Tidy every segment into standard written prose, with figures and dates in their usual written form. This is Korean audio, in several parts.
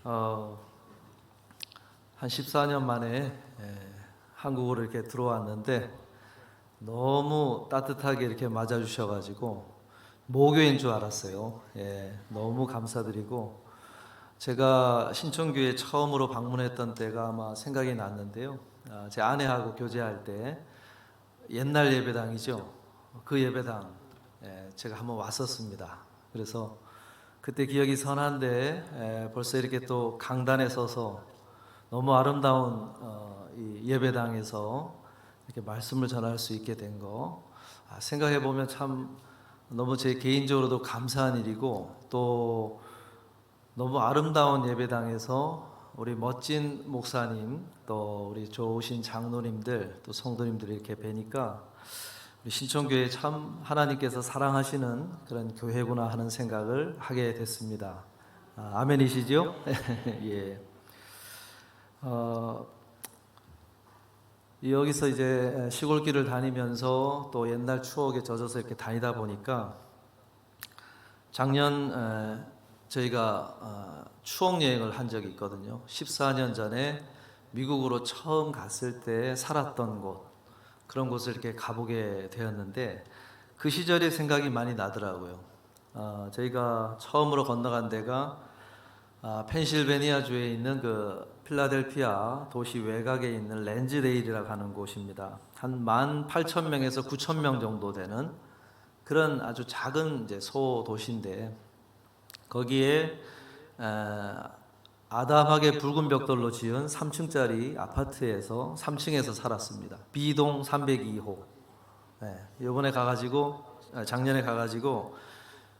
어, 한 14년 만에 한국으로 이렇게 들어왔는데 너무 따뜻하게 이렇게 맞아주셔가지고 모교인 줄 알았어요. 너무 감사드리고 제가 신천교회 처음으로 방문했던 때가 아마 생각이 났는데요. 제 아내하고 교제할 때 옛날 예배당이죠. 그 예배당 제가 한번 왔었습니다. 그래서 그때 기억이 선한데 벌써 이렇게 또 강단에 서서 너무 아름다운 이 예배당에서 이렇게 말씀을 전할 수 있게 된 거 생각해 보면 참 너무 제 개인적으로도 감사한 일이고 또 너무 아름다운 예배당에서 우리 멋진 목사님 또 우리 좋으신 장로님들 또 성도님들 이렇게 뵈니까 우리 신천교회 참 하나님께서 사랑하시는 그런 교회구나 하는 생각을 하게 됐습니다. 아멘이시죠? 예. 여기서 이제 시골길을 다니면서 또 옛날 추억에 젖어서 이렇게 다니다 보니까 작년 저희가 추억 여행을 한 적이 있거든요. 14년 전에 미국으로 처음 갔을 때 살았던 곳, 그런 곳을 이렇게 가보게 되었는데 그 시절의 생각이 많이 나더라고요. 저희가 처음으로 건너간 데가 펜실베니아주에 있는 그 필라델피아 도시 외곽에 있는 랜즈데일이라고 하는 곳입니다. 한 18,000명에서 9,000명 정도 되는 그런 아주 작은 이제 소도시인데 거기에 아담하게 붉은 벽돌로 지은 3층짜리 아파트에서 3층에서 살았습니다. B동 302호. 이번에 가가지고 작년에 가가지고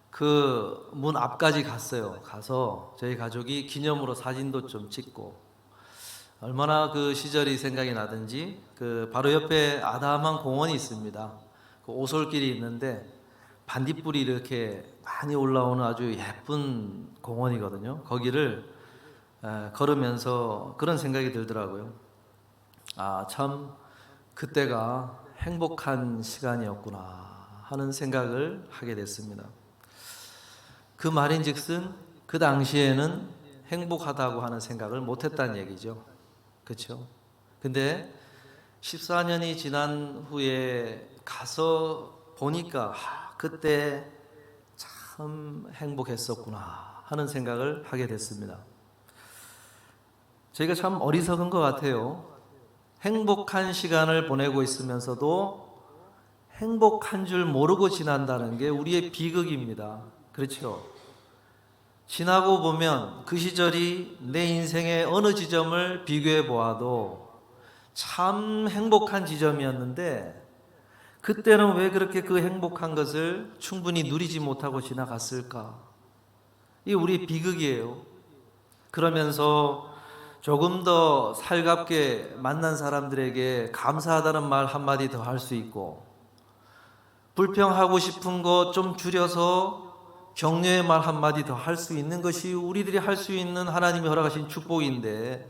그 문 앞까지 갔어요. 가서 저희 가족이 기념으로 사진도 좀 찍고 얼마나 그 시절이 생각이 나든지 그 바로 옆에 아담한 공원이 있습니다. 그 오솔길이 있는데 반딧불이 이렇게 많이 올라오는 아주 예쁜 공원이거든요. 거기를 걸으면서 그런 생각이 들더라고요. 참 그때가 행복한 시간이었구나 하는 생각을 하게 됐습니다. 그 말인즉슨 그 당시에는 행복하다고 하는 생각을 못했다는 얘기죠. 그렇죠? 근데 14년이 지난 후에 가서 보니까 그때 참 행복했었구나 하는 생각을 하게 됐습니다. 저희가 참 어리석은 것 같아요. 행복한 시간을 보내고 있으면서도 행복한 줄 모르고 지난다는 게 우리의 비극입니다. 그렇죠? 지나고 보면 그 시절이 내 인생의 어느 지점을 비교해 보아도 참 행복한 지점이었는데 그때는 왜 그렇게 그 행복한 것을 충분히 누리지 못하고 지나갔을까? 이게 우리의 비극이에요. 그러면서 조금 더 살갑게 만난 사람들에게 감사하다는 말 한마디 더 할 수 있고 불평하고 싶은 거 좀 줄여서 격려의 말 한마디 더 할 수 있는 것이 우리들이 할 수 있는 하나님이 허락하신 축복인데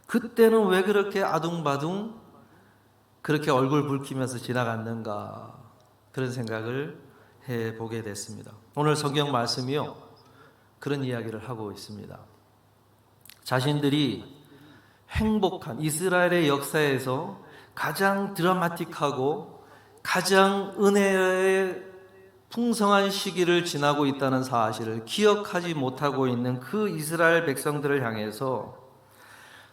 그때는 왜 그렇게 아둥바둥 그렇게 얼굴 붉히면서 지나갔는가 그런 생각을 해보게 됐습니다. 오늘 성경 말씀이요 그런 이야기를 하고 있습니다. 자신들이 행복한 이스라엘의 역사에서 가장 드라마틱하고 가장 은혜의 풍성한 시기를 지나고 있다는 사실을 기억하지 못하고 있는 그 이스라엘 백성들을 향해서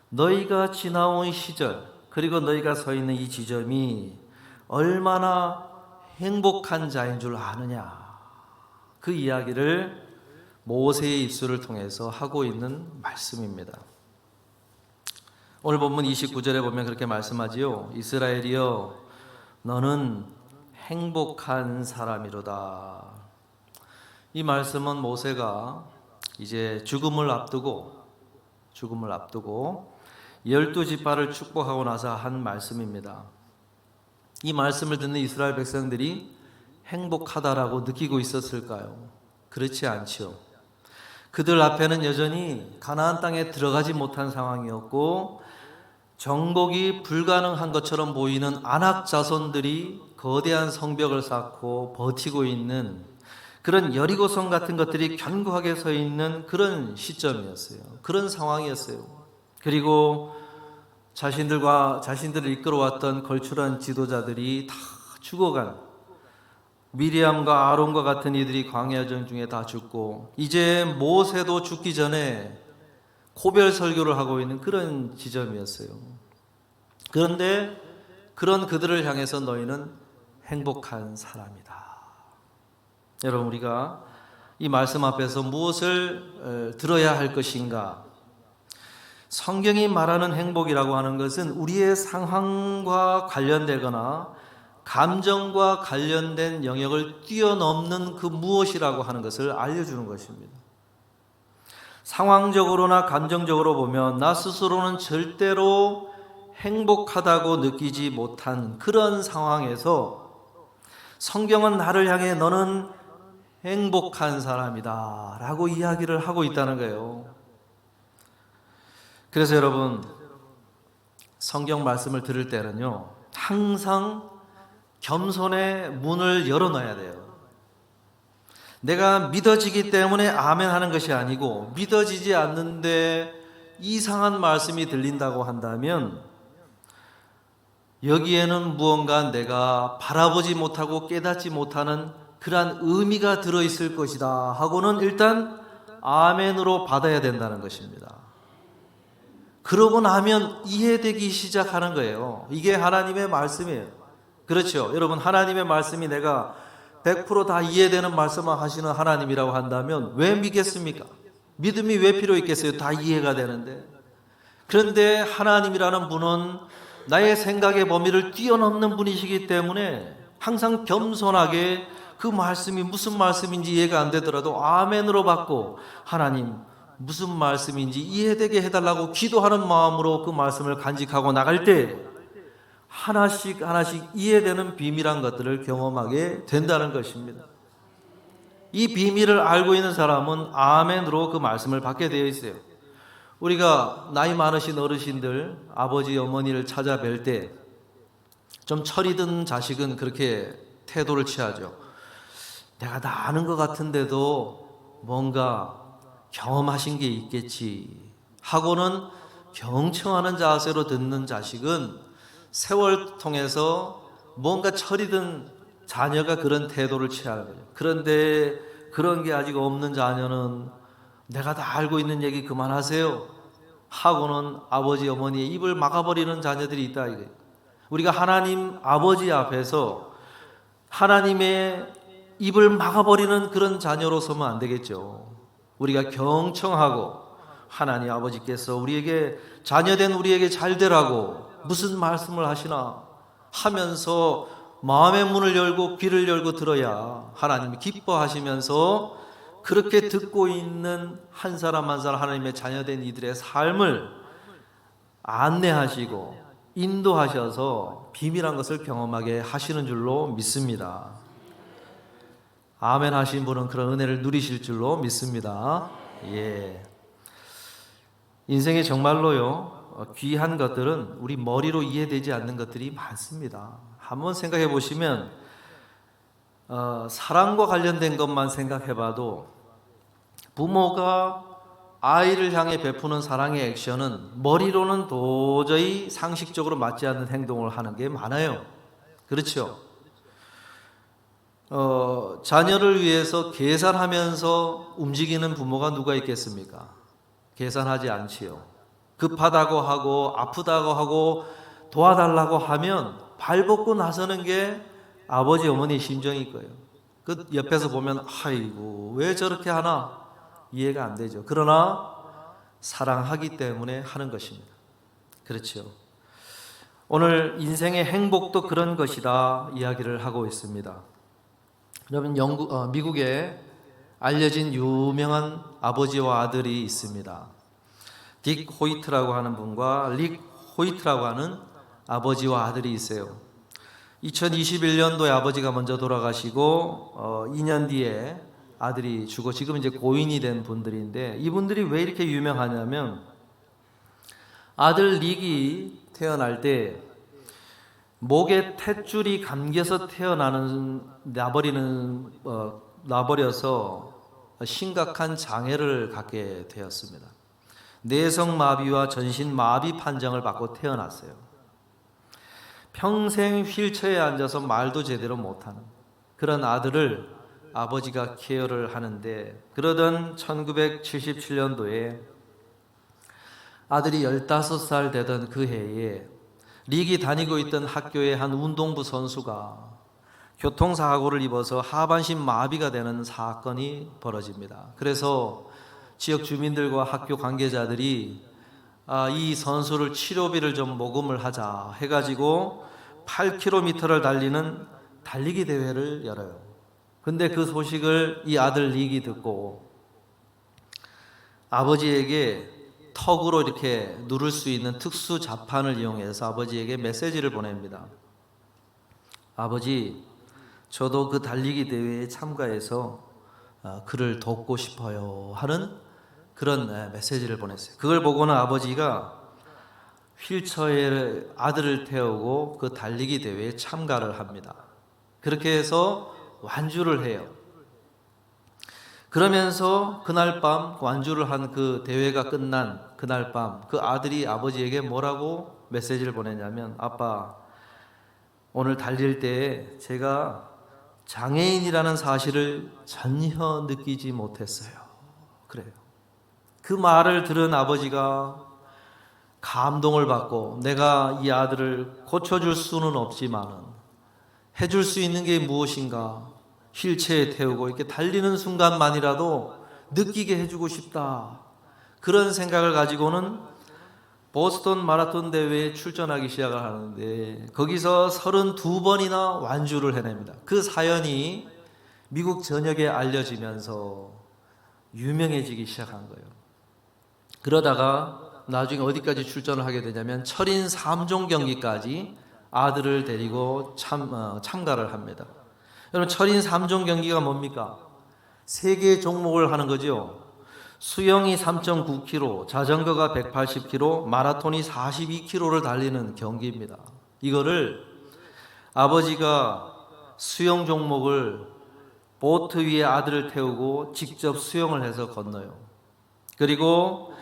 너희가 지나온 시절 그리고 너희가 서 있는 이 지점이 얼마나 행복한 자인 줄 아느냐 그 이야기를 모세의 입술을 통해서 하고 있는 말씀입니다. 오늘 본문 29절에 보면 그렇게 말씀하지요. 이스라엘이여 너는 행복한 사람이로다. 이 말씀은 모세가 이제 죽음을 앞두고 12지파를 축복하고 나서 한 말씀입니다. 이 말씀을 듣는 이스라엘 백성들이 행복하다라고 느끼고 있었을까요? 그렇지 않죠. 그들 앞에는 여전히 가나안 땅에 들어가지 못한 상황이었고 정복이 불가능한 것처럼 보이는 안악 자손들이 거대한 성벽을 쌓고 버티고 있는 그런 여리고성 같은 것들이 견고하게 서 있는 그런 시점이었어요. 그런 상황이었어요. 그리고 자신들을 이끌어왔던 걸출한 지도자들이 다 죽어간, 미리암과 아론과 같은 이들이 광야전 중에 다 죽고, 이제 모세도 죽기 전에 고별 설교를 하고 있는 그런 지점이었어요. 그런데 그런 그들을 향해서 너희는 행복한 사람이다. 여러분, 우리가 이 말씀 앞에서 무엇을 들어야 할 것인가? 성경이 말하는 행복이라고 하는 것은 우리의 상황과 관련되거나 감정과 관련된 영역을 뛰어넘는 그 무엇이라고 하는 것을 알려주는 것입니다. 상황적으로나 감정적으로 보면 나 스스로는 절대로 행복하다고 느끼지 못한 그런 상황에서 성경은 나를 향해 너는 행복한 사람이다 라고 이야기를 하고 있다는 거예요. 그래서 여러분, 성경 말씀을 들을 때는요, 항상 겸손의 문을 열어놔야 돼요. 내가 믿어지기 때문에 아멘 하는 것이 아니고, 믿어지지 않는데 이상한 말씀이 들린다고 한다면 여기에는 무언가 내가 바라보지 못하고 깨닫지 못하는 그러한 의미가 들어있을 것이다 하고는 일단 아멘으로 받아야 된다는 것입니다. 그러고 나면 이해되기 시작하는 거예요. 이게 하나님의 말씀이에요. 그렇죠. 여러분, 하나님의 말씀이 내가 100%다 이해되는 말씀을 하시는 하나님이라고 한다면 왜 믿겠습니까? 믿음이 왜 필요 있겠어요? 다 이해가 되는데. 그런데 하나님이라는 분은 나의 생각의 범위를 뛰어넘는 분이시기 때문에 항상 겸손하게 그 말씀이 무슨 말씀인지 이해가 안 되더라도 아멘으로 받고, 하나님 무슨 말씀인지 이해되게 해달라고 기도하는 마음으로 그 말씀을 간직하고 나갈 때 하나씩 이해되는 비밀한 것들을 경험하게 된다는 것입니다. 이 비밀을 알고 있는 사람은 아멘으로 그 말씀을 받게 되어 있어요. 우리가 나이 많으신 어르신들, 아버지 어머니를 찾아뵐 때 좀 철이 든 자식은 그렇게 태도를 취하죠. 내가 다 아는 것 같은데도 뭔가 경험하신 게 있겠지 하고는 경청하는 자세로 듣는 자식은 세월 통해서 뭔가 철이 든 자녀가 그런 태도를 취하는 거예요. 그런데 그런 게 아직 없는 자녀는 내가 다 알고 있는 얘기 그만하세요 하고는 아버지 어머니의 입을 막아버리는 자녀들이 있다 이거예요. 우리가 하나님 아버지 앞에서 하나님의 입을 막아버리는 그런 자녀로 서면 안 되겠죠. 우리가 경청하고, 하나님 아버지께서 우리에게, 자녀된 우리에게 잘 되라고 무슨 말씀을 하시나 하면서 마음의 문을 열고 귀를 열고 들어야 하나님이 기뻐하시면서 그렇게 듣고 있는 한 사람 한 사람 하나님의 자녀된 이들의 삶을 안내하시고 인도하셔서 비밀한 것을 경험하게 하시는 줄로 믿습니다. 아멘 하신 분은 그런 은혜를 누리실 줄로 믿습니다. 예. 인생에 정말로요, 귀한 것들은 우리 머리로 이해되지 않는 것들이 많습니다. 한번 생각해 보시면 사랑과 관련된 것만 생각해 봐도 부모가 아이를 향해 베푸는 사랑의 액션은 머리로는 도저히 상식적으로 맞지 않는 행동을 하는 게 많아요. 그렇죠? 자녀를 위해서 계산하면서 움직이는 부모가 누가 있겠습니까? 계산하지 않지요. 급하다고 하고 아프다고 하고 도와달라고 하면 발벗고 나서는 게 아버지 어머니의 심정일 거예요. 그 옆에서 보면 아이고 왜 저렇게 하나 이해가 안 되죠. 그러나 사랑하기 때문에 하는 것입니다. 그렇죠. 오늘 인생의 행복도 그런 것이다 이야기를 하고 있습니다. 여러분, 미국에 알려진 유명한 아버지와 아들이 있습니다. 딕 호이트라고 하는 분과 릭 호이트라고 하는 아버지와 아들이 있어요. 2021년도에 아버지가 먼저 돌아가시고 2년 뒤에 아들이 죽어 지금 이제 고인이 된 분들인데, 이분들이 왜 이렇게 유명하냐면 아들 릭이 태어날 때 목에 탯줄이 감겨서 나버리는 나버려서 심각한 장애를 갖게 되었습니다. 뇌성마비와 전신마비 판정을 받고 태어났어요. 평생 휠체어에 앉아서 말도 제대로 못하는 그런 아들을 아버지가 케어를 하는데, 그러던 1977년도에 아들이 15살 되던 그 해에 릭이 다니고 있던 학교의 한 운동부 선수가 교통사고를 입어서 하반신 마비가 되는 사건이 벌어집니다. 그래서 지역 주민들과 학교 관계자들이 이 선수를 치료비를 좀 모금을 하자 해가지고 8km를 달리는 달리기 대회를 열어요. 근데 그 소식을 이 아들 릭이 듣고 아버지에게 턱으로 이렇게 누를 수 있는 특수 자판을 이용해서 아버지에게 메시지를 보냅니다. 아버지, 저도 그 달리기 대회에 참가해서 그를 돕고 싶어요 하는 그런 메시지를 보냈어요. 그걸 보고는 아버지가 휠체어에 아들을 태우고 그 달리기 대회에 참가를 합니다. 그렇게 해서 완주를 해요. 그러면서 그날 밤 완주를 한 그 대회가 끝난 그날 밤 그 아들이 아버지에게 뭐라고 메시지를 보냈냐면, 아빠, 오늘 달릴 때 제가 장애인이라는 사실을 전혀 느끼지 못했어요. 그래요. 그 말을 들은 아버지가 감동을 받고, 내가 이 아들을 고쳐줄 수는 없지만은 해줄 수 있는 게 무엇인가, 휠체어에 태우고 이렇게 달리는 순간만이라도 느끼게 해주고 싶다, 그런 생각을 가지고는 보스턴 마라톤 대회에 출전하기 시작을 하는데 거기서 32번이나 완주를 해냅니다. 그 사연이 미국 전역에 알려지면서 유명해지기 시작한 거예요. 그러다가 나중에 어디까지 출전을 하게 되냐면 철인 3종 경기까지 아들을 데리고 참가를 합니다. 여러분, 철인 3종 경기가 뭡니까? 3개의 종목을 하는 거죠. 수영이 3.9km, 자전거가 180km, 마라톤이 42km를 달리는 경기입니다. 이거를 아버지가 수영 종목을 보트 위에 아들을 태우고 직접 수영을 해서 건너요. 그리고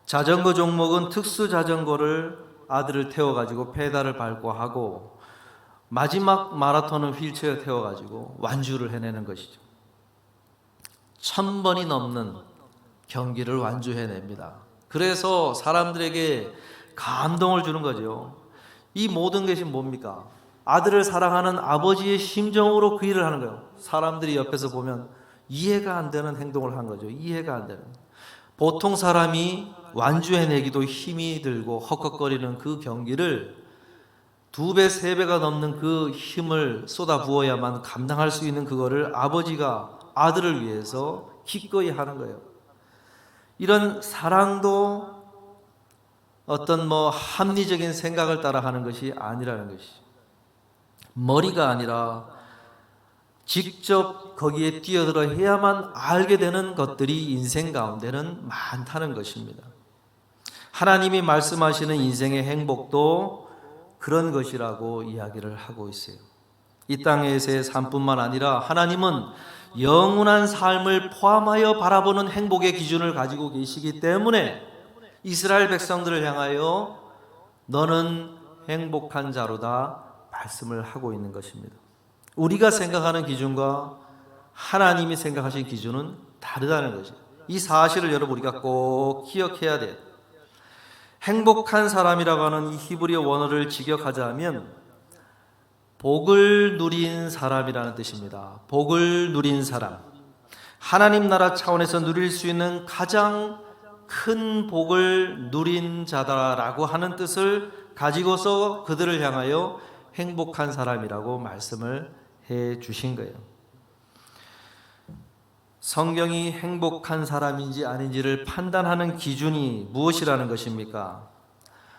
자전거 종목은 특수 자전거를 아들을 태워가지고 페달을 밟고 하고, 마지막 마라톤은 휠체어 태워가지고 완주를 해내는 것이죠. 1000번이 넘는 경기를 완주해냅니다. 그래서 사람들에게 감동을 주는 거죠. 이 모든 것이 뭡니까? 아들을 사랑하는 아버지의 심정으로 그 일을 하는 거예요. 사람들이 옆에서 보면 이해가 안 되는 행동을 한 거죠. 이해가 안 되는. 보통 사람이 완주해내기도 힘이 들고 헉헉거리는 그 경기를 2배, 3배가 넘는 그 힘을 쏟아 부어야만 감당할 수 있는 그거를 아버지가 아들을 위해서 기꺼이 하는 거예요. 이런 사랑도 어떤 합리적인 생각을 따라 하는 것이 아니라는 것이, 머리가 아니라 직접 거기에 뛰어들어 해야만 알게 되는 것들이 인생 가운데는 많다는 것입니다. 하나님이 말씀하시는 인생의 행복도 그런 것이라고 이야기를 하고 있어요. 이 땅에서의 삶뿐만 아니라 하나님은 영원한 삶을 포함하여 바라보는 행복의 기준을 가지고 계시기 때문에 이스라엘 백성들을 향하여 너는 행복한 자로다 말씀을 하고 있는 것입니다. 우리가 생각하는 기준과 하나님이 생각하신 기준은 다르다는 것이죠. 이 사실을 여러분 우리가 꼭 기억해야 돼요. 행복한 사람이라고 하는 이 히브리어 원어를 직역하자면 복을 누린 사람이라는 뜻입니다. 복을 누린 사람, 하나님 나라 차원에서 누릴 수 있는 가장 큰 복을 누린 자다라고 하는 뜻을 가지고서 그들을 향하여 행복한 사람이라고 말씀을 해 주신 거예요. 성경이 행복한 사람인지 아닌지를 판단하는 기준이 무엇이라는 것입니까?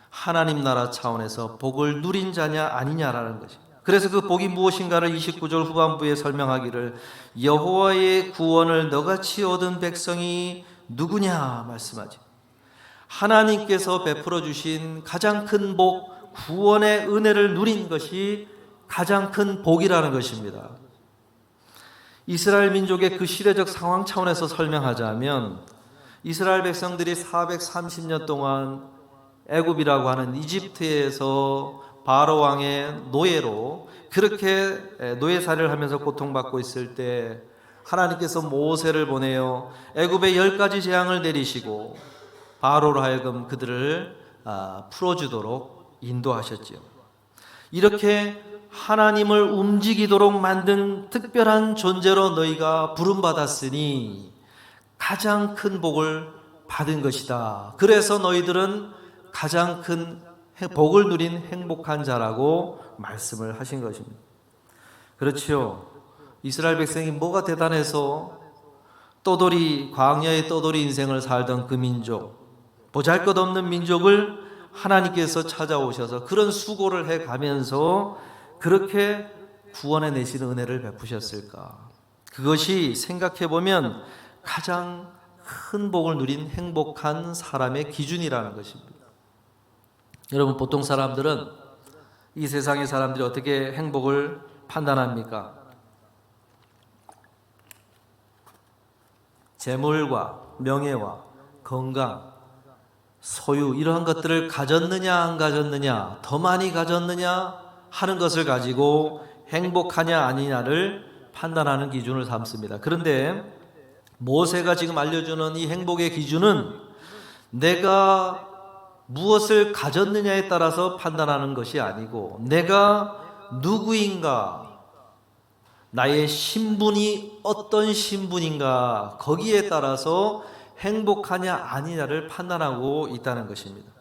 하나님 나라 차원에서 복을 누린 자냐 아니냐라는 것입니다. 그래서 그 복이 무엇인가를 29절 후반부에 설명하기를 여호와의 구원을 너같이 얻은 백성이 누구냐 말씀하죠. 하나님께서 베풀어 주신 가장 큰 복, 구원의 은혜를 누린 것이 가장 큰 복이라는 것입니다. 이스라엘 민족의 그 시대적 상황 차원에서 설명하자면 이스라엘 백성들이 430년 동안 애굽이라고 하는 이집트에서 바로 왕의 노예로 그렇게 노예살이를 하면서 고통받고 있을 때 하나님께서 모세를 보내어 애굽의 10가지 재앙을 내리시고 바로로 하여금 그들을 풀어주도록 인도하셨지요. 이렇게 하나님을 움직이도록 만든 특별한 존재로 너희가 부름받았으니 가장 큰 복을 받은 것이다. 그래서 너희들은 가장 큰 복을 누린 행복한 자라고 말씀을 하신 것입니다. 그렇지요. 이스라엘 백성이 뭐가 대단해서 광야의 떠돌이 인생을 살던 그 민족, 보잘것없는 민족을 하나님께서 찾아오셔서 그런 수고를 해가면서 그렇게 구원해 내시는 은혜를 베푸셨을까? 그것이 생각해보면 가장 큰 복을 누린 행복한 사람의 기준이라는 것입니다. 여러분, 보통 사람들은 이 세상의 사람들이 어떻게 행복을 판단합니까? 재물과 명예와 건강, 소유 이러한 것들을 가졌느냐 안 가졌느냐, 더 많이 가졌느냐 하는 것을 가지고 행복하냐 아니냐를 판단하는 기준을 삼습니다. 그런데 모세가 지금 알려주는 이 행복의 기준은 내가 무엇을 가졌느냐에 따라서 판단하는 것이 아니고 내가 누구인가, 나의 신분이 어떤 신분인가 거기에 따라서 행복하냐 아니냐를 판단하고 있다는 것입니다.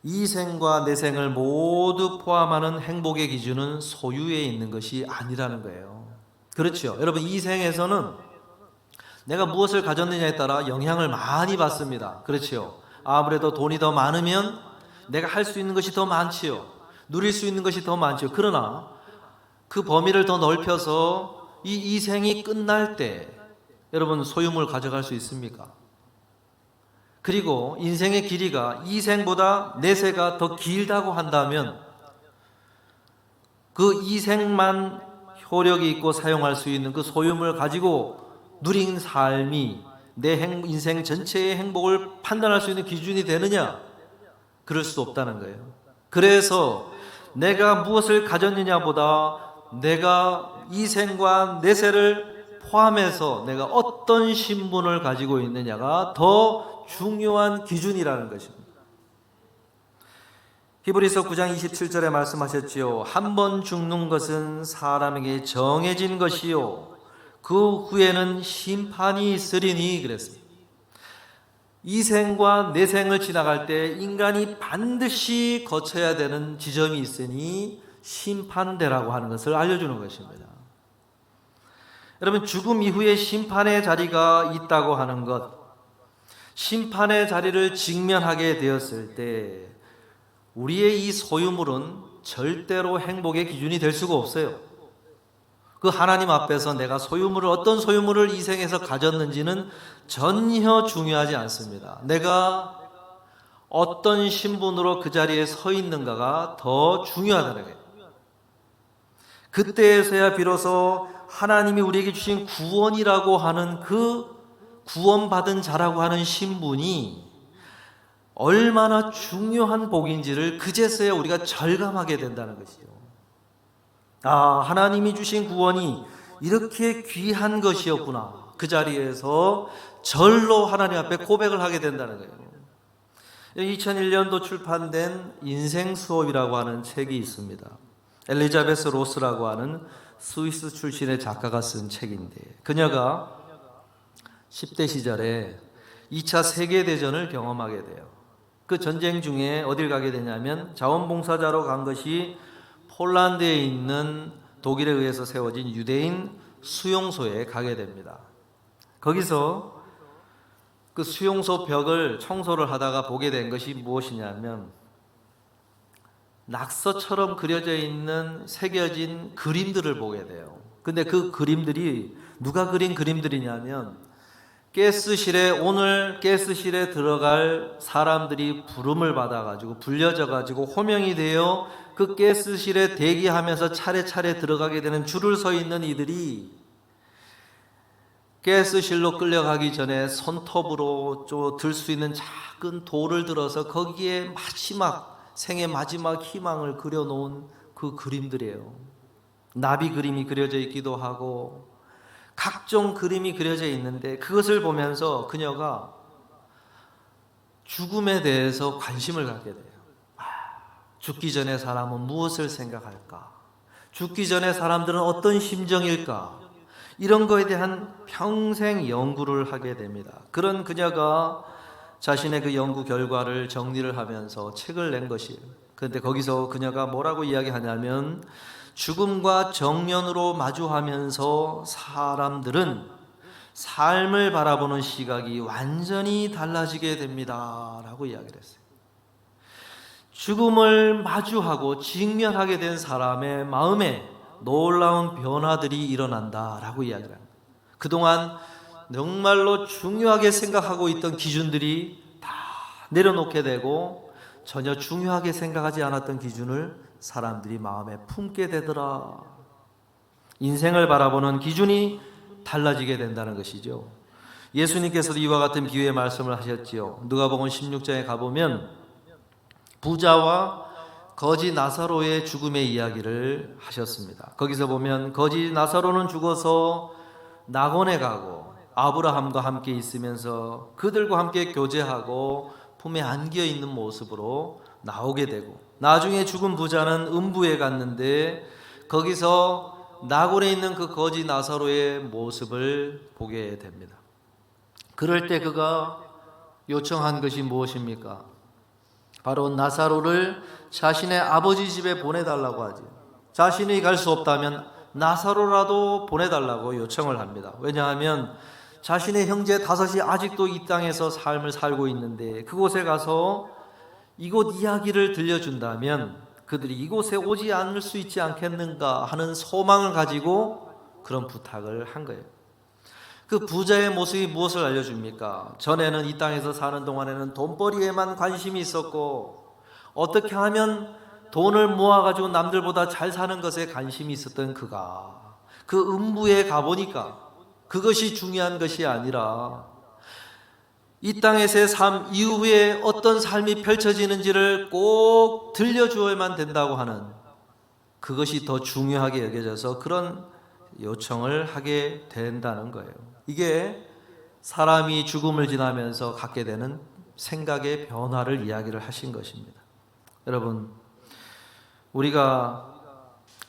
이 생과 내 생을 모두 포함하는 행복의 기준은 소유에 있는 것이 아니라는 거예요. 그렇죠. 여러분, 이 생에서는 내가 무엇을 가졌느냐에 따라 영향을 많이 받습니다. 그렇죠. 아무래도 돈이 더 많으면 내가 할 수 있는 것이 더 많지요. 누릴 수 있는 것이 더 많지요. 그러나 그 범위를 더 넓혀서 이 생이 끝날 때 여러분 소유물 가져갈 수 있습니까? 그리고 인생의 길이가 이 생보다 내 생가 더 길다고 한다면 그 이 생만 효력이 있고 사용할 수 있는 그 소유물을 가지고 누린 삶이 내 인생 전체의 행복을 판단할 수 있는 기준이 되느냐? 그럴 수 없다는 거예요. 그래서 내가 무엇을 가졌느냐보다 내가 이 생과 내 생을 포함해서 내가 어떤 신분을 가지고 있느냐가 더 중요한 기준이라는 것입니다. 히브리서 9장 27절에 말씀하셨지요. 한 번 죽는 것은 사람에게 정해진 것이요 그 후에는 심판이 있으리니 그랬습니다. 이 생과 내 생을 지나갈 때 인간이 반드시 거쳐야 되는 지점이 있으니 심판대라고 하는 것을 알려주는 것입니다. 여러분, 죽음 이후에 심판의 자리가 있다고 하는 것, 심판의 자리를 직면하게 되었을 때 우리의 이 소유물은 절대로 행복의 기준이 될 수가 없어요. 그 하나님 앞에서 내가 어떤 소유물을 이 생에서 가졌는지는 전혀 중요하지 않습니다. 내가 어떤 신분으로 그 자리에 서 있는가가 더 중요하다는 거예요. 그때에서야 비로소 하나님이 우리에게 주신 구원이라고 하는 그 구원받은 자라고 하는 신분이 얼마나 중요한 복인지를 그제서야 우리가 절감하게 된다는 것이죠. 하나님이 주신 구원이 이렇게 귀한 것이었구나. 그 자리에서 절로 하나님 앞에 고백을 하게 된다는 거예요. 2001년도 출판된 인생 수업이라고 하는 책이 있습니다. 엘리자베스 로스라고 하는 스위스 출신의 작가가 쓴 책인데, 그녀가 10대 시절에 2차 세계대전을 경험하게 돼요. 그 전쟁 중에 어딜 가게 되냐면 자원봉사자로 간 것이 폴란드에 있는 독일에 의해서 세워진 유대인 수용소에 가게 됩니다. 거기서 그 수용소 벽을 청소를 하다가 보게 된 것이 무엇이냐면 낙서처럼 그려져 있는 새겨진 그림들을 보게 돼요. 근데 그 그림들이 누가 그린 그림들이냐면 오늘 가스실에 들어갈 사람들이 부름을 받아가지고 불려져가지고 호명이 되어 그 가스실에 대기하면서 차례차례 들어가게 되는 줄을 서 있는 이들이 가스실로 끌려가기 전에 손톱으로 들 수 있는 작은 돌을 들어서 거기에 생의 마지막 희망을 그려놓은 그 그림들이에요. 나비 그림이 그려져 있기도 하고 각종 그림이 그려져 있는데, 그것을 보면서 그녀가 죽음에 대해서 관심을 갖게 돼요. 죽기 전에 사람은 무엇을 생각할까? 죽기 전에 사람들은 어떤 심정일까? 이런 거에 대한 평생 연구를 하게 됩니다. 그런 그녀가 자신의 그 연구 결과를 정리를 하면서 책을 낸 것이에요. 그런데 거기서 그녀가 뭐라고 이야기하냐면, 죽음과 정면으로 마주하면서 사람들은 삶을 바라보는 시각이 완전히 달라지게 됩니다 라고 이야기를 했어요. 죽음을 마주하고 직면하게 된 사람의 마음에 놀라운 변화들이 일어난다라고 이야기를 합니다. 그동안 정말로 중요하게 생각하고 있던 기준들이 다 내려놓게 되고, 전혀 중요하게 생각하지 않았던 기준을 사람들이 마음에 품게 되더라. 인생을 바라보는 기준이 달라지게 된다는 것이죠. 예수님께서도 이와 같은 비유의 말씀을 하셨지요. 누가복음 16장에 가보면 부자와 거지 나사로의 죽음의 이야기를 하셨습니다. 거기서 보면 거지 나사로는 죽어서 낙원에 가고 아브라함과 함께 있으면서 그들과 함께 교제하고 품에 안겨 있는 모습으로 나오게 되고, 나중에 죽은 부자는 음부에 갔는데 거기서 낙원에 있는 그 거지 나사로의 모습을 보게 됩니다. 그럴 때 그가 요청한 것이 무엇입니까? 바로 나사로를 자신의 아버지 집에 보내달라고 하죠. 자신이 갈 수 없다면 나사로라도 보내달라고 요청을 합니다. 왜냐하면 자신의 형제 5이 아직도 이 땅에서 삶을 살고 있는데, 그곳에 가서 이곳 이야기를 들려준다면 그들이 이곳에 오지 않을 수 있지 않겠는가 하는 소망을 가지고 그런 부탁을 한 거예요. 그 부자의 모습이 무엇을 알려줍니까? 전에는 이 땅에서 사는 동안에는 돈벌이에만 관심이 있었고, 어떻게 하면 돈을 모아가지고 남들보다 잘 사는 것에 관심이 있었던 그가 그 음부에 가보니까 그것이 중요한 것이 아니라 이 땅에서의 삶 이후에 어떤 삶이 펼쳐지는지를 꼭 들려주어야만 된다고 하는 그것이 더 중요하게 여겨져서 그런 요청을 하게 된다는 거예요. 이게 사람이 죽음을 지나면서 갖게 되는 생각의 변화를 이야기를 하신 것입니다. 여러분, 우리가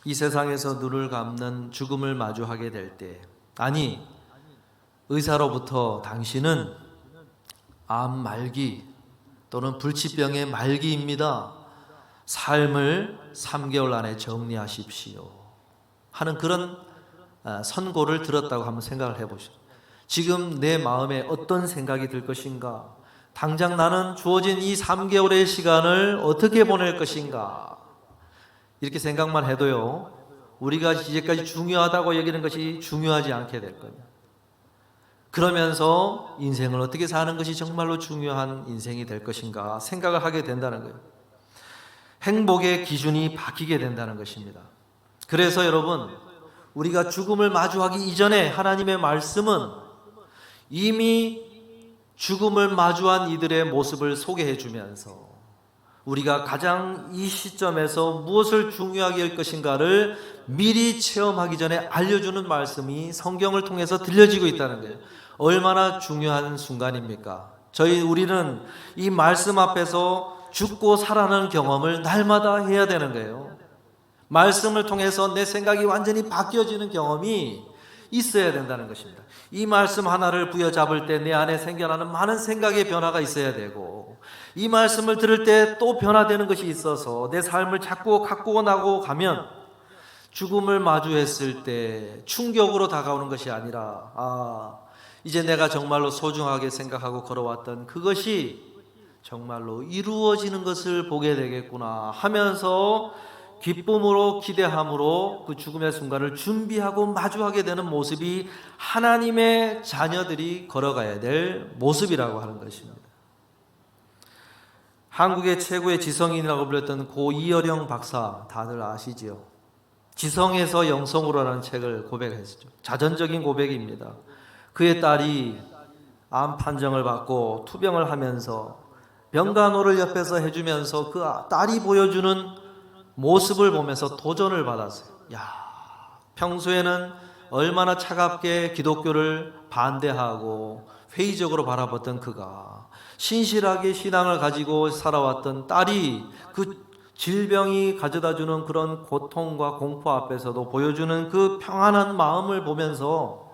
이 세상에서 눈을 감는 죽음을 마주하게 될 때, 아니 의사로부터 당신은 암 말기 또는 불치병의 말기입니다, 삶을 3개월 안에 정리하십시오 하는 그런 선고를 들었다고 한번 생각을 해보시죠. 지금 내 마음에 어떤 생각이 들 것인가? 당장 나는 주어진 이 3개월의 시간을 어떻게 보낼 것인가? 이렇게 생각만 해도요, 우리가 이제까지 중요하다고 여기는 것이 중요하지 않게 될 거예요. 그러면서 인생을 어떻게 사는 것이 정말로 중요한 인생이 될 것인가 생각을 하게 된다는 거예요. 행복의 기준이 바뀌게 된다는 것입니다. 그래서 여러분, 우리가 죽음을 마주하기 이전에 하나님의 말씀은 이미 죽음을 마주한 이들의 모습을 소개해 주면서 우리가 가장 이 시점에서 무엇을 중요하게 할 것인가를 미리 체험하기 전에 알려주는 말씀이 성경을 통해서 들려지고 있다는 거예요. 얼마나 중요한 순간입니까? 우리는 이 말씀 앞에서 죽고 살아나는 경험을 날마다 해야 되는 거예요. 말씀을 통해서 내 생각이 완전히 바뀌어지는 경험이 있어야 된다는 것입니다. 이 말씀 하나를 부여잡을 때 내 안에 생겨나는 많은 생각의 변화가 있어야 되고, 이 말씀을 들을 때 또 변화되는 것이 있어서 내 삶을 자꾸 갖고 나고 가면 죽음을 마주했을 때 충격으로 다가오는 것이 아니라, 이제 내가 정말로 소중하게 생각하고 걸어왔던 그것이 정말로 이루어지는 것을 보게 되겠구나 하면서 기쁨으로 기대함으로 그 죽음의 순간을 준비하고 마주하게 되는 모습이 하나님의 자녀들이 걸어가야 될 모습이라고 하는 것입니다. 한국의 최고의 지성인이라고 불렸던 고 이어령 박사 다들 아시지요? 지성에서 영성으로라는 책을 고백했죠. 자전적인 고백입니다. 그의 딸이 암 판정을 받고 투병을 하면서 병간호를 옆에서 해주면서 그 딸이 보여주는 모습을 보면서 도전을 받았어요. 야, 평소에는 얼마나 차갑게 기독교를 반대하고 회의적으로 바라봤던 그가 신실하게 신앙을 가지고 살아왔던 딸이 그 질병이 가져다주는 그런 고통과 공포 앞에서도 보여주는 그 평안한 마음을 보면서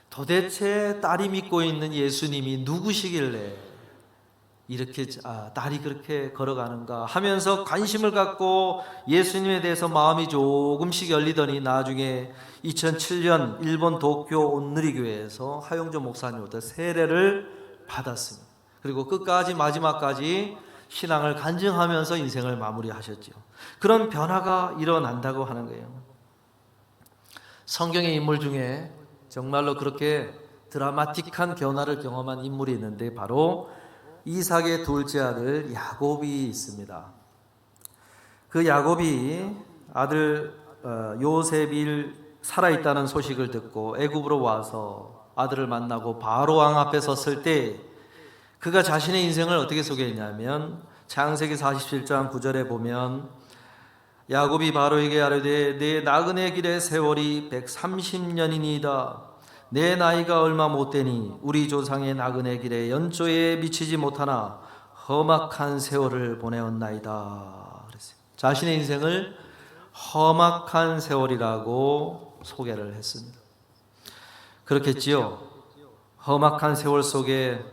도대체 딸이 믿고 있는 예수님이 누구시길래 이렇게 딸이 그렇게 걸어가는가 하면서 관심을 갖고 예수님에 대해서 마음이 조금씩 열리더니 나중에 2007년 일본 도쿄 온누리교회에서 하용조 목사님부터 세례를 받았습니다. 그리고 끝까지 마지막까지 신앙을 간증하면서 인생을 마무리하셨죠. 그런 변화가 일어난다고 하는 거예요. 성경의 인물 중에 정말로 그렇게 드라마틱한 변화를 경험한 인물이 있는데 바로 이삭의 둘째 아들 야곱이 있습니다. 그 야곱이 아들 요셉이 살아있다는 소식을 듣고 애굽으로 와서 아들을 만나고 바로 왕 앞에 섰을 때 그가 자신의 인생을 어떻게 소개했냐면 창세기 47장 9절에 보면 야곱이 바로에게 아뢰되 내 나그네 길의 세월이 130년이니이다. 내 나이가 얼마 못되니 우리 조상의 나그네 길에 연초에 미치지 못하나 험악한 세월을 보내었나이다. 그랬어요. 자신의 인생을 험악한 세월이라고 소개를 했습니다. 그렇겠지요. 험악한 세월 속에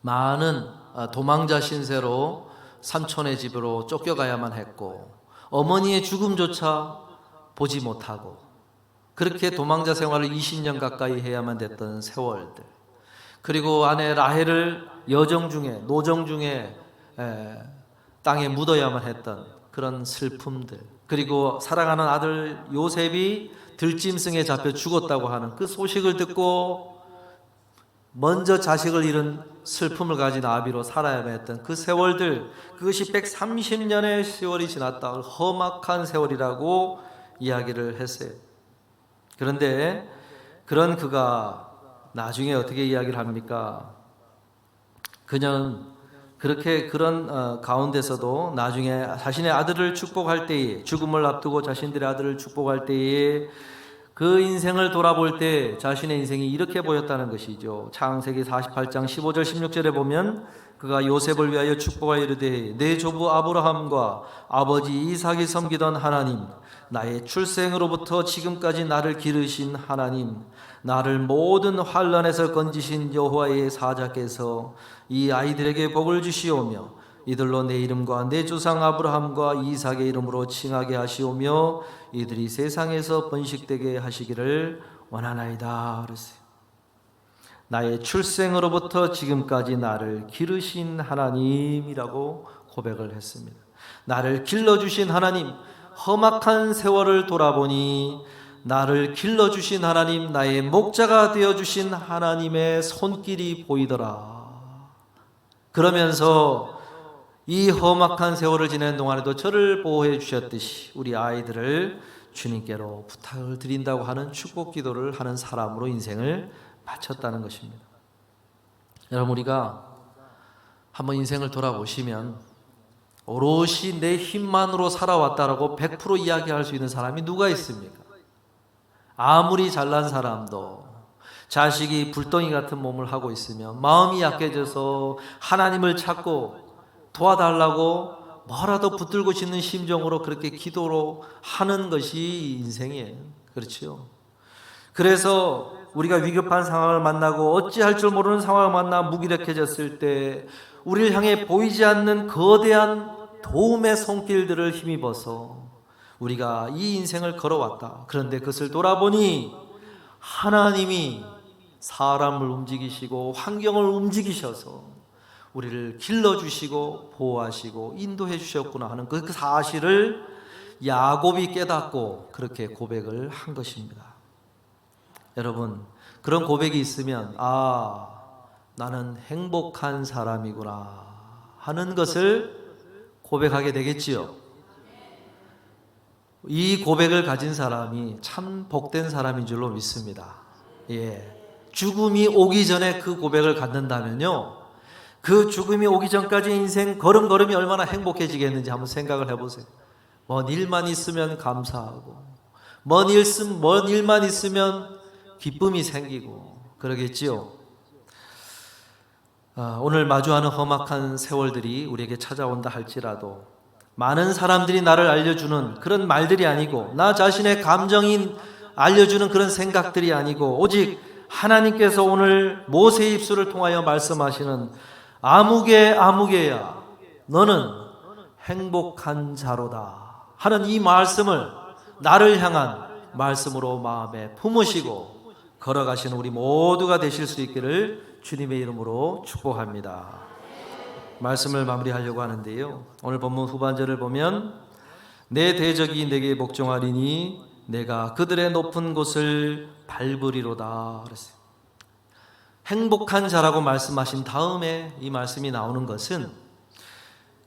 많은 도망자 신세로 삼촌의 집으로 쫓겨가야만 했고 어머니의 죽음조차 보지 못하고 그렇게 도망자 생활을 20년 가까이 해야만 됐던 세월들, 그리고 아내 라헬을 노정 중에 땅에 묻어야만 했던 그런 슬픔들, 그리고 사랑하는 아들 요셉이 들짐승에 잡혀 죽었다고 하는 그 소식을 듣고 먼저 자식을 잃은 슬픔을 가진 아비로 살아야만 했던 그 세월들, 그것이 130년의 세월이 지났다. 험악한 세월이라고 이야기를 했어요. 그런데 그런 그가 나중에 어떻게 이야기를 합니까? 그녀는 그렇게 그런 가운데서도 나중에 자신의 아들을 축복할 때에, 죽음을 앞두고 자신들의 아들을 축복할 때에 그 인생을 돌아볼 때 자신의 인생이 이렇게 보였다는 것이죠. 창세기 48장 15절 16절에 보면 그가 요셉을 위하여 축복하여 이르되 내 조부 아브라함과 아버지 이삭이 섬기던 하나님, 나의 출생으로부터 지금까지 나를 기르신 하나님, 나를 모든 환난에서 건지신 여호와의 사자께서 이 아이들에게 복을 주시오며 이들로 내 이름과 내 조상 아브라함과 이삭의 이름으로 칭하게 하시오며 이들이 세상에서 번식되게 하시기를 원하나이다 그랬어요. 나의 출생으로부터 지금까지 나를 기르신 하나님이라고 고백을 했습니다. 나를 길러주신 하나님, 험악한 세월을 돌아보니 나를 길러주신 하나님, 나의 목자가 되어주신 하나님의 손길이 보이더라. 그러면서 이 험악한 세월을 지내는 동안에도 저를 보호해 주셨듯이 우리 아이들을 주님께로 부탁을 드린다고 하는 축복 기도를 하는 사람으로 인생을 마쳤다는 것입니다. 여러분, 우리가 한번 인생을 돌아보시면 오롯이 내 힘만으로 살아왔다라고 100% 이야기할 수 있는 사람이 누가 있습니까? 아무리 잘난 사람도 자식이 불덩이 같은 몸을 하고 있으면 마음이 약해져서 하나님을 찾고 도와달라고 뭐라도 붙들고 싶는 심정으로 그렇게 기도로 하는 것이 인생이에요. 그렇죠? 그래서 우리가 위급한 상황을 만나고 어찌할 줄 모르는 상황을 만나 무기력해졌을 때 우리를 향해 보이지 않는 거대한 도움의 손길들을 힘입어서 우리가 이 인생을 걸어왔다. 그런데 그것을 돌아보니 하나님이 사람을 움직이시고 환경을 움직이셔서 우리를 길러주시고 보호하시고 인도해 주셨구나 하는 그 사실을 야곱이 깨닫고 그렇게 고백을 한 것입니다. 여러분, 그런 고백이 있으면 나는 행복한 사람이구나 하는 것을 고백하게 되겠지요. 이 고백을 가진 사람이 참 복된 사람인 줄로 믿습니다. 예. 죽음이 오기 전에 그 고백을 갖는다면요, 그 죽음이 오기 전까지 인생 걸음걸음이 얼마나 행복해지겠는지 한번 생각을 해보세요. 먼 일만 있으면 감사하고, 먼 일만 있으면 기쁨이 생기고 그러겠지요. 오늘 마주하는 험악한 세월들이 우리에게 찾아온다 할지라도 많은 사람들이 나를 알려주는 그런 말들이 아니고, 나 자신의 감정이 알려주는 그런 생각들이 아니고, 오직 하나님께서 오늘 모세의 입술을 통하여 말씀하시는 아무개야 너는 행복한 자로다 하는 이 말씀을 나를 향한 말씀으로 마음에 품으시고 걸어가시는 우리 모두가 되실 수 있기를 주님의 이름으로 축복합니다. 말씀을 마무리하려고 하는데요, 오늘 본문 후반절을 보면 내 대적이 내게 복종하리니 내가 그들의 높은 곳을 밟으리로다 그랬어요. 행복한 자라고 말씀하신 다음에 이 말씀이 나오는 것은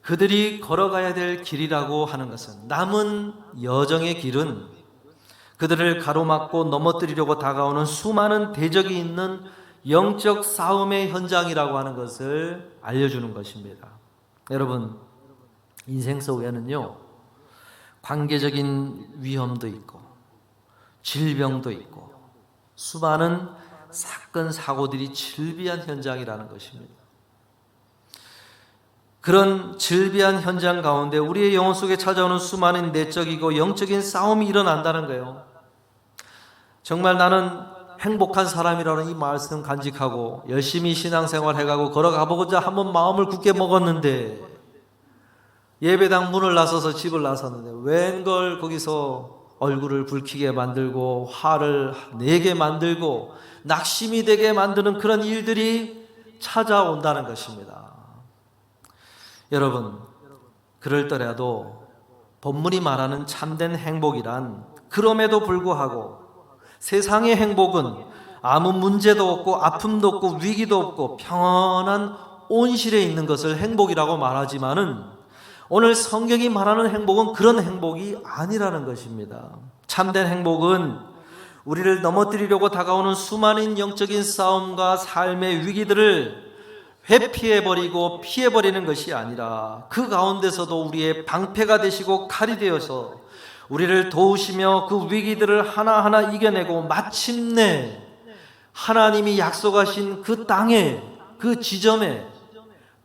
그들이 걸어가야 될 길이라고 하는 것은, 남은 여정의 길은 그들을 가로막고 넘어뜨리려고 다가오는 수많은 대적이 있는 영적 싸움의 현장이라고 하는 것을 알려주는 것입니다. 여러분, 인생 속에는요, 관계적인 위험도 있고 질병도 있고 수많은 사건 사고들이 즐비한 현장이라는 것입니다. 그런 즐비한 현장 가운데 우리의 영혼 속에 찾아오는 수많은 내적이고 영적인 싸움이 일어난다는 거예요. 정말 나는 행복한 사람이라는 이 말씀 간직하고 열심히 신앙생활 해가고 걸어가보고자 한번 마음을 굳게 먹었는데, 예배당 문을 나서서 집을 나섰는데 웬걸 거기서 얼굴을 붉히게 만들고 화를 내게 만들고 낙심이 되게 만드는 그런 일들이 찾아온다는 것입니다. 여러분, 그럴더라도 본문이 말하는 참된 행복이란, 그럼에도 불구하고 세상의 행복은 아무 문제도 없고 아픔도 없고 위기도 없고 평안한 온실에 있는 것을 행복이라고 말하지만은, 오늘 성경이 말하는 행복은 그런 행복이 아니라는 것입니다. 참된 행복은 우리를 넘어뜨리려고 다가오는 수많은 영적인 싸움과 삶의 위기들을 회피해버리고 피해버리는 것이 아니라, 그 가운데서도 우리의 방패가 되시고 칼이 되어서 우리를 도우시며 그 위기들을 하나하나 이겨내고 마침내 하나님이 약속하신 그 땅에, 그 지점에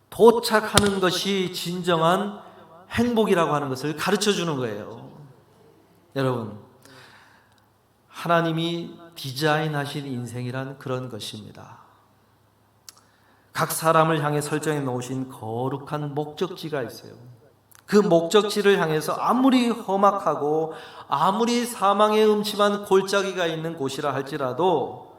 도착하는 것이 진정한 행복이라고 하는 것을 가르쳐 주는 거예요. 여러분, 하나님이 디자인하신 인생이란 그런 것입니다. 각 사람을 향해 설정해 놓으신 거룩한 목적지가 있어요. 그 목적지를 향해서 아무리 험악하고 아무리 사망의 음침한 골짜기가 있는 곳이라 할지라도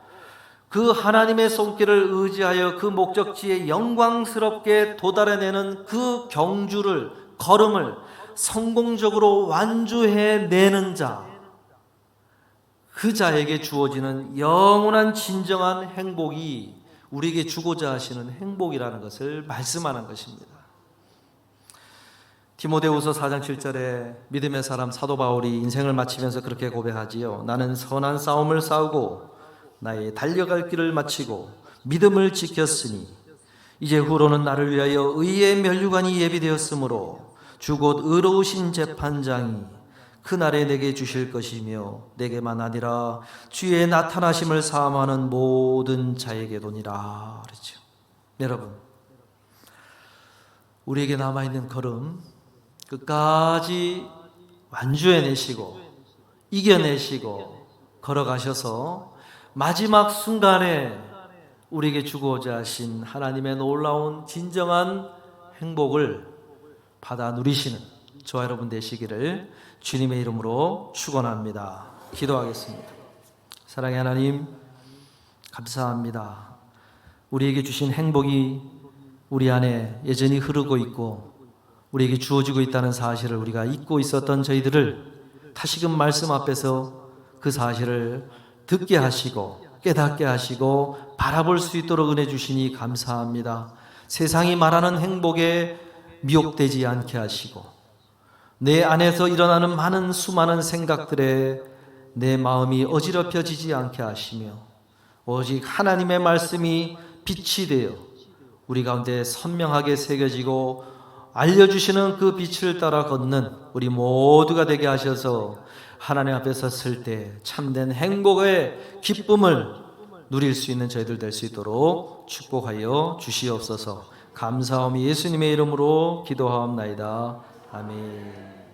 그 하나님의 손길을 의지하여 그 목적지에 영광스럽게 도달해내는 그 경주를, 걸음을 성공적으로 완주해내는 자, 그 자에게 주어지는 영원한 진정한 행복이 우리에게 주고자 하시는 행복이라는 것을 말씀하는 것입니다. 디모데후서 4장 7절에 믿음의 사람 사도 바울이 인생을 마치면서 그렇게 고백하지요. 나는 선한 싸움을 싸우고 나의 달려갈 길을 마치고 믿음을 지켰으니 이제 후로는 나를 위하여 의의 면류관이 예비되었으므로 주 곧 의로우신 재판장이 그날에 내게 주실 것이며 내게만 아니라 주의 나타나심을 사모하는 모든 자에게도니라 그렇죠. 여러분, 우리에게 남아있는 걸음 끝까지 완주해내시고 이겨내시고 걸어가셔서 마지막 순간에 우리에게 주고자 하신 하나님의 놀라운 진정한 행복을 받아 누리시는 저와 여러분 되시기를 주님의 이름으로 축원합니다. 기도하겠습니다. 사랑의 하나님, 감사합니다. 우리에게 주신 행복이 우리 안에 여전히 흐르고 있고 우리에게 주어지고 있다는 사실을 우리가 잊고 있었던 저희들을 다시금 말씀 앞에서 그 사실을 듣게 하시고 깨닫게 하시고 바라볼 수 있도록 은혜 주시니 감사합니다. 세상이 말하는 행복에 미혹되지 않게 하시고 내 안에서 일어나는 수많은 생각들에 내 마음이 어지럽혀지지 않게 하시며 오직 하나님의 말씀이 빛이 되어 우리 가운데 선명하게 새겨지고 알려주시는 그 빛을 따라 걷는 우리 모두가 되게 하셔서 하나님 앞에 섰을 때 참된 행복의 기쁨을 누릴 수 있는 저희들 될 수 있도록 축복하여 주시옵소서. 감사함이 예수님의 이름으로 기도하옵나이다. 아멘.